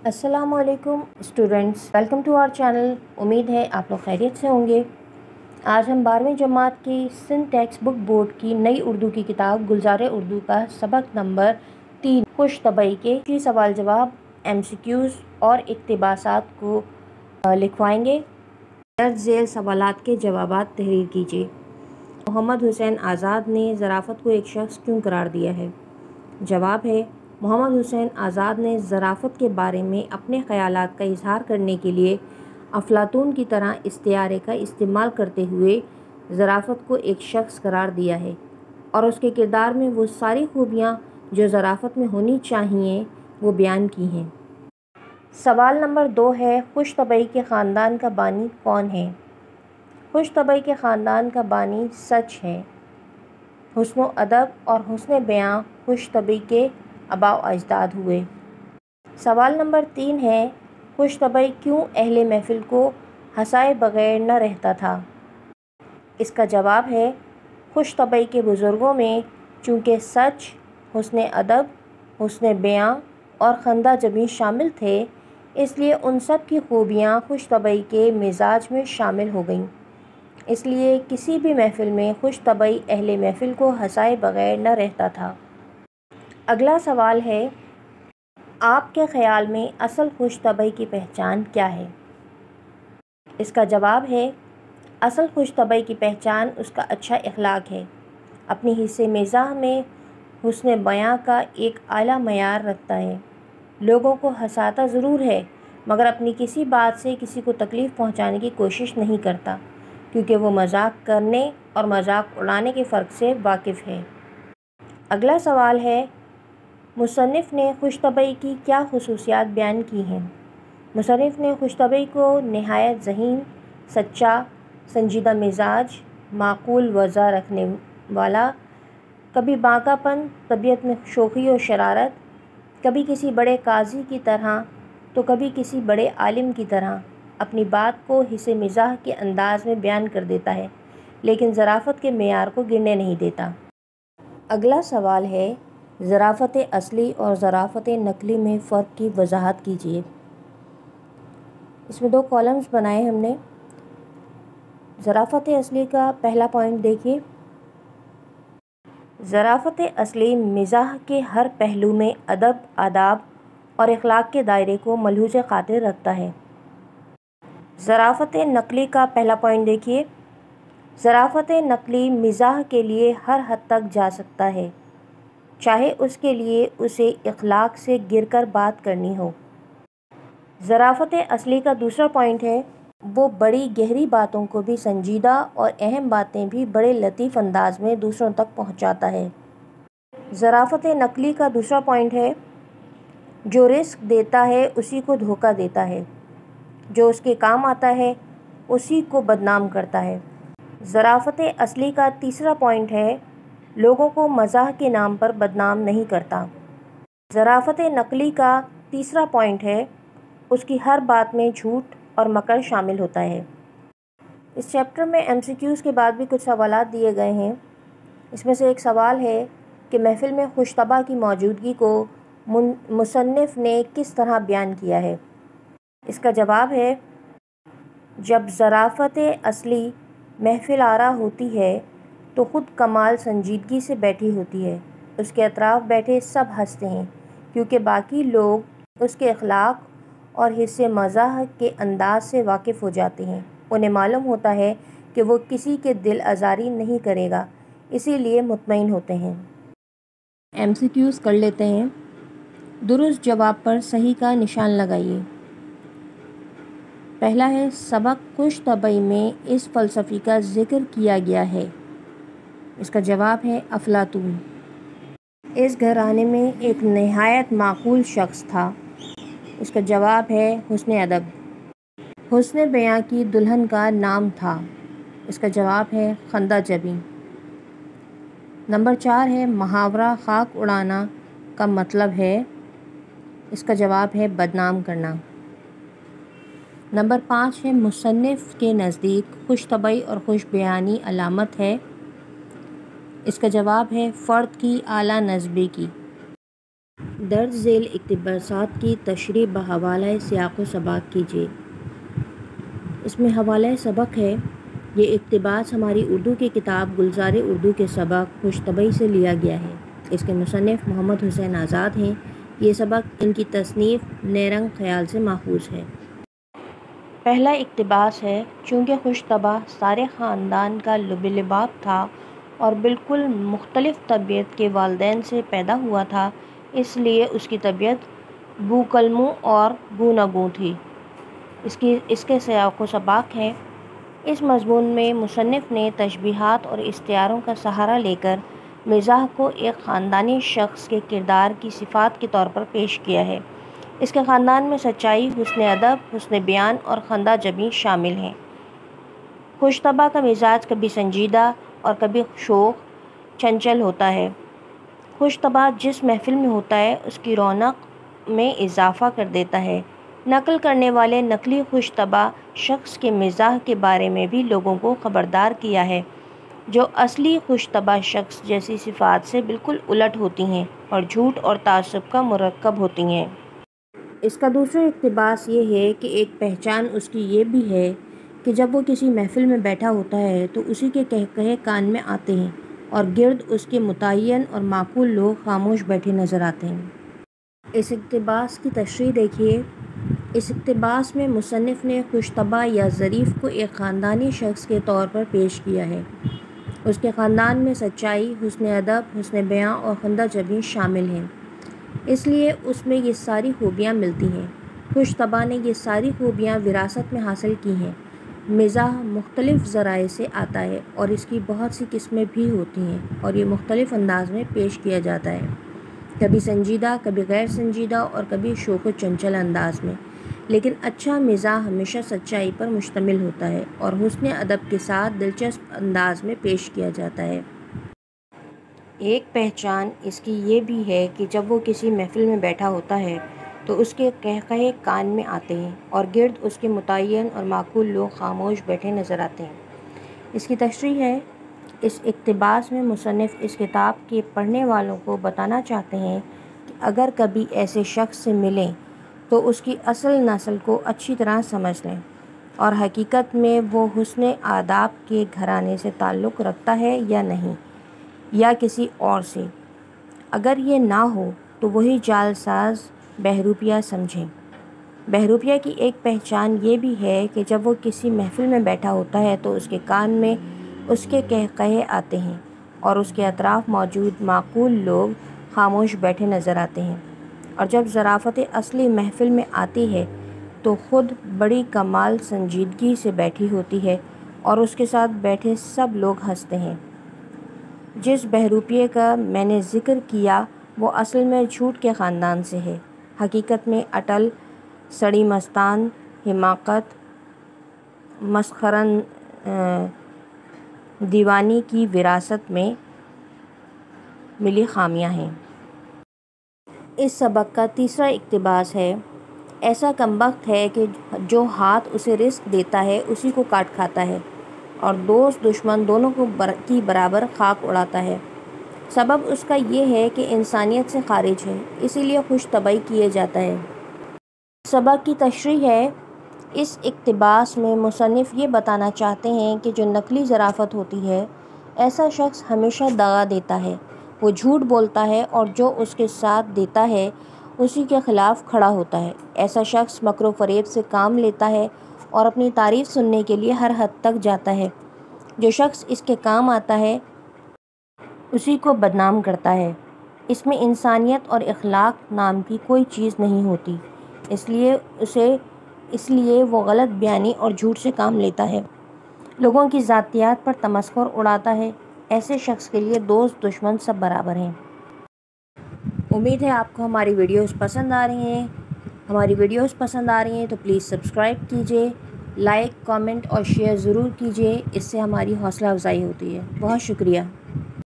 अस्सलामुअलैकुम students, welcome to our channel. उम्मीद है आप लोग खैरियत से होंगे। आज हम 12वीं जमात की सिंध टेक्स्ट बुक बोर्ड की नई उर्दू की किताब गुलजार उर्दू का सबक नंबर 3 खुश तबई के सवाल जवाब, MCQs और इक्तिबासात को लिखवाएंगे। दर्ज झेल सवालात के जवाबात तहरीर कीजिए। मोहम्मद हुसैन आज़ाद ने ज़राफ़त को एक शख्स क्यों करार दिया है? जवाब है, मोहम्मद हुसैन आज़ाद ने ज़राफ़त के बारे में अपने ख़यालात का इज़हार करने के लिए अफलातून की तरह इस्तिआरे का इस्तेमाल करते हुए ज़राफ़त को एक शख्स करार दिया है और उसके किरदार में वो सारी खूबियाँ जो ज़राफ़त में होनी चाहिए वो बयान की हैं। सवाल नंबर 2 है, खुश तबई के ख़ानदान का बानी कौन है? खुश तबई के ख़ानदान का बानी सच है। हुस्न अदब और हुस्न बयां खुश तबई के आबाओ अजदाद हुए। सवाल नंबर 3 है, खुश तबई क्यों अहले महफिल को हंसाए बग़ैर न रहता था? इसका जवाब है, खुश तबई के बुज़ुर्गों में चूँकि सच, हुस्न अदब, हुस्न बयां और खंदा जबीं शामिल थे, इसलिए उन सब की खूबियाँ खुश तबई के मिजाज में शामिल हो गईं। इसलिए किसी भी महफिल में खुश तबई अहले महफिल को हंसाए बग़ैर न रहता था। अगला सवाल है, आपके ख़याल में असल खुश तबई की पहचान क्या है? इसका जवाब है, असल खुश तबई की पहचान उसका अच्छा इख़लाक़ है। अपनी हिस्से मिज़ाह में हुस्न बयां का एक आला मयार रखता है। लोगों को हंसाता ज़रूर है, मगर अपनी किसी बात से किसी को तकलीफ़ पहुंचाने की कोशिश नहीं करता, क्योंकि वो मजाक करने और मजाक उड़ाने के फ़र्क से वाकिफ़ है। अगला सवाल है, मुसन्निफ़ ने खुश तबई की क्या ख़ुसूसियात बयान की हैं? मुसन्निफ़ ने खुश तबई को नहायत ज़हीन, सच्चा, संजीदा मिजाज, माक़ूल वज़ा रखने वाला, कभी बांकापन, तबीयत में शोख़ी और शरारत, कभी किसी बड़े काजी की तरह तो कभी किसी बड़े आलिम की तरह अपनी बात को हिस्से मिज़ाह के अंदाज़ में बयान कर देता है, लेकिन ज़राफ़त के मेयार को गिरने नहीं देता। अगला सवाल है, ज़राफ़त असली और ज़राफ़त नकली में फ़र्क की वजाहत कीजिए। इसमें 2 कॉलम्स बनाए हमने। ज़राफ़त असली का पहला पॉइंट देखिए। ज़राफ़त असली मिज़ाह के हर पहलू में अदब, आदाब और इख़लाक़ के दायरे को मलहूज़ ख़ातिर रखता है। ज़राफ़त नकली का पहला पॉइंट देखिए। ज़राफ़त नकली मिज़ाह के लिए हर हद तक जा सकता है, चाहे उसके लिए उसे इख़लाक़ से गिर कर बात करनी हो। ज़राफ़त असली का दूसरा पॉइंट है, वो बड़ी गहरी बातों को भी संजीदा और अहम बातें भी बड़े लतीफ़ अंदाज़ में दूसरों तक पहुँचाता है। ज़राफ़त नकली का दूसरा पॉइंट है, जो रिस्क देता है उसी को धोखा देता है, जो उसके काम आता है उसी को बदनाम करता है। ज़राफ़त असली का तीसरा पॉइंट है, लोगों को मज़ाह के नाम पर बदनाम नहीं करता। ज़राफ़त नकली का तीसरा पॉइंट है, उसकी हर बात में झूठ और मकर शामिल होता है। इस चैप्टर में MCQs के बाद भी कुछ सवालात दिए गए हैं। इसमें से एक सवाल है कि महफ़िल में खुशतबा की मौजूदगी को मुसन्निफ़ ने किस तरह बयान किया है? इसका जवाब है, जब ज़राफ़त असली महफ़िल आरा होती है तो ख़ुद कमाल संजीदगी से बैठी होती है। उसके अतराफ़ बैठे सब हंसते हैं, क्योंकि बाकी लोग उसके इख़लाक़ और हिस्से मज़ाह के अंदाज़ से वाकिफ़ हो जाते हैं। उन्हें मालूम होता है कि वो किसी के दिल आज़ारी नहीं करेगा, इसीलिए मुतमईन होते हैं। MCQs कर लेते हैं। दुरुस्त जवाब पर सही का निशान लगाइए। पहला है, सबक खुश तबई में इस फ़लसफ़ी का ज़िक्र किया गया है। इसका जवाब है, अफलातून। इस घराने में एक नहायत माक़ूल शख्स था। इसका जवाब है, हुस्न अदब। हुस्न बयां की दुल्हन का नाम था। इसका जवाब है, खंदा जबीं। नंबर 4 है, मुहावरा खाक उड़ाना का मतलब है। इसका जवाब है, बदनाम करना। नंबर 5 है, मुसन्निफ़ के नज़दीक खुश तबई और खुश बयानी अलामत है। इसका जवाब है, फ़र्द की आला नस्बी की। درج ذیل اقتباسات کی تشریح بحوالہ سیاق و سباق کیجیے۔ اس میں حوالہ سبق ہے۔ یہ اقتباس ہماری اردو کی کتاب گلزار اردو کے سبق خوش طبعی سے لیا گیا ہے۔ اس کے مصنف محمد حسین آزاد ہیں۔ یہ سبق ان کی تصنیف نیرنگ خیال سے ماخوذ ہے۔ پہلا اقتباس ہے: چونکہ خوش طبع سارے خاندان کا لب لباب تھا اور بالکل مختلف طبیعت کے والدین سے پیدا ہوا تھا، اس لیے اس کی طبیعت بوکلموں اور گوناگوں تھی۔ اس کے سیاق و سباق ہے۔ اس مضمون میں مصنف نے تشبیہات اور استعاروں کا سہارا لے کر مزاح کو ایک خاندانی شخص کے کردار کی صفات کے طور پر پیش کیا ہے۔ اس کے خاندان میں سچائی، حسن ادب، حسن بیان اور خندہ جبیں شامل ہیں۔ خوش طبع کا مزاج کبھی سنجیدہ اور کبھی شوخ چنچل ہوتا ہے۔ خوش طبع جس محفل میں ہوتا ہے اس کی رونق میں اضافہ کر دیتا ہے۔ نقل کرنے والے نقلی خوش طبع شخص کے مزاح کے بارے میں بھی لوگوں کو خبردار کیا ہے، جو اصلی خوش طبع شخص جیسی صفات سے بالکل الٹ ہوتی ہیں اور جھوٹ اور تعصب کا مرکب ہوتی ہیں۔ اس کا دوسرا اقتباس یہ ہے کہ ایک پہچان اس کی یہ بھی ہے کہ جب وہ کسی محفل میں بیٹھا ہوتا ہے تو اسی کے قہقہے کان میں آتے ہیں اور گرد اس کے متعین اور معقول لوگ خاموش بیٹھے نظر آتے ہیں۔ اس اقتباس کی تشریح دیکھیے۔ اس اقتباس میں مصنف نے خوش طبع یا ظریف کو ایک خاندانی شخص کے طور پر پیش کیا ہے۔ اس کے خاندان میں سچائی، حسن ادب، حسن بیان اور خندہ جبیں شامل ہیں، اس لیے اس میں یہ ساری خوبیاں ملتی ہیں۔ خوش طبع نے یہ ساری خوبیاں وراثت میں حاصل کی ہیں۔ مزاح مختلف ذرائع سے آتا ہے اور اس کی بہت سی قسمیں بھی ہوتی ہیں اور یہ مختلف انداز میں پیش کیا جاتا ہے، کبھی سنجیدہ، کبھی غیر سنجیدہ اور کبھی شوخ و چنچل انداز میں، لیکن اچھا مزاح ہمیشہ سچائی پر مشتمل ہوتا ہے اور حسن ادب کے ساتھ دلچسپ انداز میں پیش کیا جاتا ہے۔ ایک پہچان اس کی یہ بھی ہے کہ جب وہ کسی محفل میں بیٹھا ہوتا ہے تو اس کے قہقہے کان میں آتے ہیں اور گرد اس کے متعین اور معقول لوگ خاموش بیٹھے نظر آتے ہیں۔ اس کی تشریح ہے۔ اس اقتباس میں مصنف اس کتاب کے پڑھنے والوں کو بتانا چاہتے ہیں کہ اگر کبھی ایسے شخص سے ملیں تو اس کی اصل نسل کو اچھی طرح سمجھ لیں اور حقیقت میں وہ حسن آداب کے گھرانے سے تعلق رکھتا ہے یا نہیں، یا کسی اور سے۔ اگر یہ نہ ہو تو وہی جعل ساز بہروپیہ سمجھیں۔ بہروپیہ کی ایک پہچان یہ بھی ہے کہ جب وہ کسی محفل میں بیٹھا ہوتا ہے تو اس کے کان میں اس کے قہقہے آتے ہیں اور اس کے اطراف موجود معقول لوگ خاموش بیٹھے نظر آتے ہیں، اور جب ظرافت اصلی محفل میں آتی ہے تو خود بڑی کمال سنجیدگی سے بیٹھی ہوتی ہے اور اس کے ساتھ بیٹھے سب لوگ ہنستے ہیں۔ جس بہروپیے کا میں نے ذکر کیا وہ اصل میں جھوٹ کے خاندان سے ہے، حقیقت میں اٹل، سڑی مستان، حماقت، مسخرن دیوانی کی وراثت میں ملی خامیاں ہیں۔ اس سبق کا تیسرا اقتباس ہے: ایسا کمبخت ہے کہ جو ہاتھ اسے رزق دیتا ہے اسی کو کاٹ کھاتا ہے اور دوست دشمن دونوں کی برابر خاک اڑاتا ہے۔ سبب اس کا یہ ہے کہ انسانیت سے خارج ہے، اسی لیے خوش طبعی کیے جاتا ہے۔ سبق کی تشریح ہے۔ اس اقتباس میں مصنف یہ بتانا چاہتے ہیں کہ جو نقلی ظرافت ہوتی ہے، ایسا شخص ہمیشہ دغا دیتا ہے، وہ جھوٹ بولتا ہے اور جو اس کے ساتھ دیتا ہے اسی کے خلاف کھڑا ہوتا ہے۔ ایسا شخص مکر و فریب سے کام لیتا ہے اور اپنی تعریف سننے کے لیے ہر حد تک جاتا ہے۔ جو شخص اس کے کام آتا ہے اسی کو بدنام کرتا ہے۔ اس میں انسانیت اور اخلاق نام کی کوئی چیز نہیں ہوتی، اس لیے وہ غلط بیانی اور جھوٹ سے کام لیتا ہے، لوگوں کی ذاتیات پر تمسخر اڑاتا ہے۔ ایسے شخص کے لیے دوست دشمن سب برابر ہیں۔ امید ہے آپ کو ہماری ویڈیوز پسند آ رہی ہیں۔ تو پلیز سبسکرائب کیجیے، لائک، کامنٹ اور شیئر ضرور کیجیے، اس سے ہماری حوصلہ افزائی ہوتی ہے۔ بہت شکریہ۔